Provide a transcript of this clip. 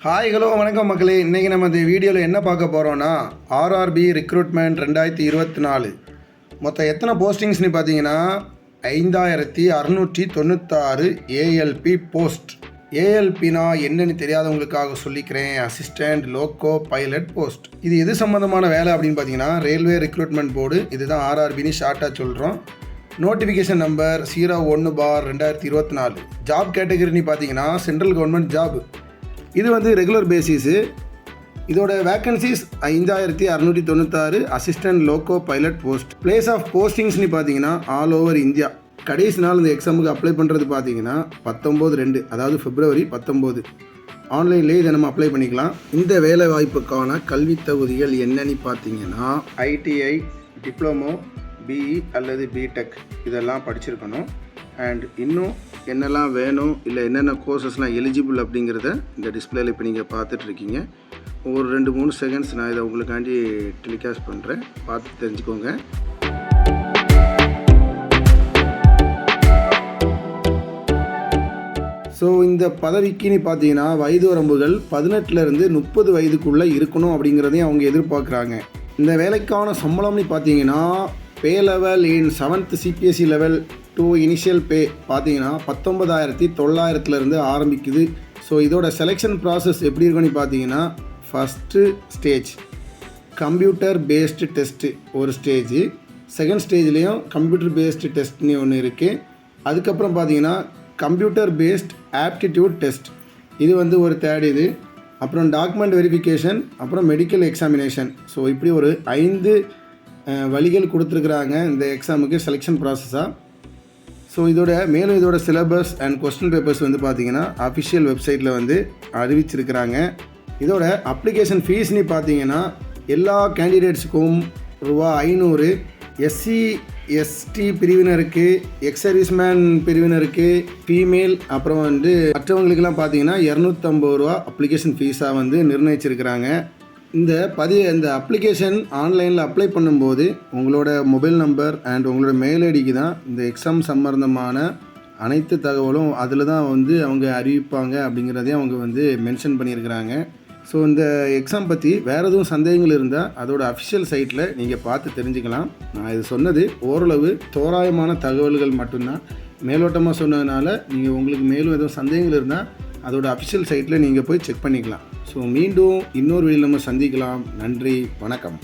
Hi hello வணக்கம் மக்களே. இன்றைக்கி நம்ம இந்த வீடியோவில் என்ன பார்க்க போகிறோன்னா ஆர்ஆர்பி ரெக்ரூட்மெண்ட் 2024 மொத்தம் எத்தனை போஸ்டிங்ஸ்னு பார்த்தீங்கன்னா 5696 ஏஎல்பி போஸ்ட். ஏஎல்பினா என்னன்னு தெரியாதவங்களுக்காக சொல்லிக்கிறேன். Assistant loco pilot post. இது எது சம்மந்தமான வேலை அப்படின்னு பார்த்தீங்கன்னா ரயில்வே ரெக்ரூட்மெண்ட் போர்டு, இதுதான் ஆர்ஆர்பின்னு ஷார்ட்டாக சொல்கிறோம். Notification number 01/2024. ஜாப் கேட்டகரின்னு பார்த்தீங்கன்னா சென்ட்ரல் கவர்மெண்ட் ஜாப். இது வந்து ரெகுலர் பேசிஸு. இதோட vacancies 5696 assistant loco pilot post. Place of போஸ்டிங்ஸ்னு பார்த்தீங்கன்னா ஆல் ஓவர் இந்தியா. கடைசி நாள் இந்த எக்ஸாமுக்கு அப்ளை பண்ணுறது பார்த்தீங்கன்னா 19/2, அதாவது February 19. ஆன்லைன்லேயே இதை நம்ம அப்ளை பண்ணிக்கலாம். இந்த வேலை வாய்ப்புக்கான கல்வி தகுதிகள் என்னன்னு பார்த்தீங்கன்னா ஐடிஐ, டிப்ளமோ, பிஇ அல்லது பிடெக் இதெல்லாம் படிச்சிருக்கணும். அண்ட் இன்னும் என்னெல்லாம் வேணும், இல்லை என்னென்ன கோர்சஸ்லாம் எலிஜிபிள் அப்படிங்கிறத இந்த டிஸ்பிளேல இப்போ நீங்கள் பார்த்துட்ருக்கீங்க. ஒரு 2-3 செகண்ட்ஸ் நான் இதை உங்களுக்காண்டி டெலிகாஸ்ட் பண்ணுறேன், பார்த்து தெரிஞ்சுக்கோங்க. ஸோ இந்த பதவிக்குன்னு பார்த்தீங்கன்னா வயது வரம்புகள் 18லேருந்து 30 வயதுக்குள்ளே இருக்கணும் அப்படிங்கிறதையும் அவங்க எதிர்பார்க்குறாங்க. இந்த வேலைக்கான சம்பளம்னு பார்த்தீங்கன்னா pay level in 7th CBSC level two initial pay பார்த்தீங்கன்னா 19,900 ஆரம்பிக்குது. ஸோ இதோட செலெக்ஷன் ப்ராசஸ் எப்படி இருக்குன்னு பார்த்தீங்கன்னா first stage computer based test ஒரு ஸ்டேஜு. செகண்ட் ஸ்டேஜ்லேயும் கம்ப்யூட்டர் பேஸ்டு டெஸ்ட்னு ஒன்று இருக்குது. அதுக்கப்புறம் பார்த்தீங்கன்னா கம்ப்யூட்டர் பேஸ்ட் ஆப்டிடியூட் டெஸ்ட், இது வந்து ஒரு தேர்ட் இது. அப்புறம் டாக்குமெண்ட் வெரிஃபிகேஷன், அப்புறம் மெடிக்கல் எக்ஸாமினேஷன். ஸோ இப்படி ஒரு 5 வழிகள் கொடுத்துருக்குறாங்க இந்த எக்ஸாமுக்கு செலெக்ஷன் ப்ராசஸாக. ஸோ மேலும் இதோட சிலபஸ் அண்ட் கொஸ்டின் பேப்பர்ஸ் வந்து பார்த்திங்கன்னா அஃபிஷியல் வெப்சைட்டில் வந்து அறிவிச்சிருக்கிறாங்க. இதோட அப்ளிகேஷன் ஃபீஸ்னு பார்த்தீங்கன்னா எல்லா கேண்டிடேட்ஸுக்கும் ₹500, எஸ்சி எஸ்டி பிரிவினருக்கு, எக்ஸ் சர்வீஸ்மேன் பிரிவினருக்கு, ஃபீமேல், அப்புறம் வந்து மற்றவங்களுக்கெல்லாம் பார்த்தீங்கன்னா ₹250 அப்ளிகேஷன் ஃபீஸாக வந்து நிர்ணயிச்சிருக்கிறாங்க. இந்த அப்ளிகேஷன் ஆன்லைனில் அப்ளை பண்ணும்போது உங்களோட மொபைல் நம்பர் அண்ட் உங்களோட மெயில் ஐடிக்கு தான் இந்த எக்ஸாம் சம்பந்தமான அனைத்து தகவலும் அதில் தான் வந்து அவங்க அறிவிப்பாங்க அப்படிங்கிறதையும் அவங்க வந்து மென்ஷன் பண்ணியிருக்கிறாங்க. ஸோ இந்த எக்ஸாம் பற்றி வேறு எதுவும் சந்தேகங்கள் இருந்தால் அதோட அஃபிஷியல் சைட்டில் நீங்கள் பார்த்து தெரிஞ்சுக்கலாம். நான் இது சொன்னது ஓரளவு தோராயமான தகவல்கள் மட்டும்தான், மேலோட்டமாக சொன்னதுனால நீங்கள் உங்களுக்கு மேலும் எதுவும் சந்தேகங்கள் இருந்தால் அதோட அஃபிஷியல் சைட்டில் நீங்கள் போய் செக் பண்ணிக்கலாம். ஸோ மீண்டும் இன்னொரு வீடியோவில் நம்ம சந்திக்கலாம். நன்றி, வணக்கம்.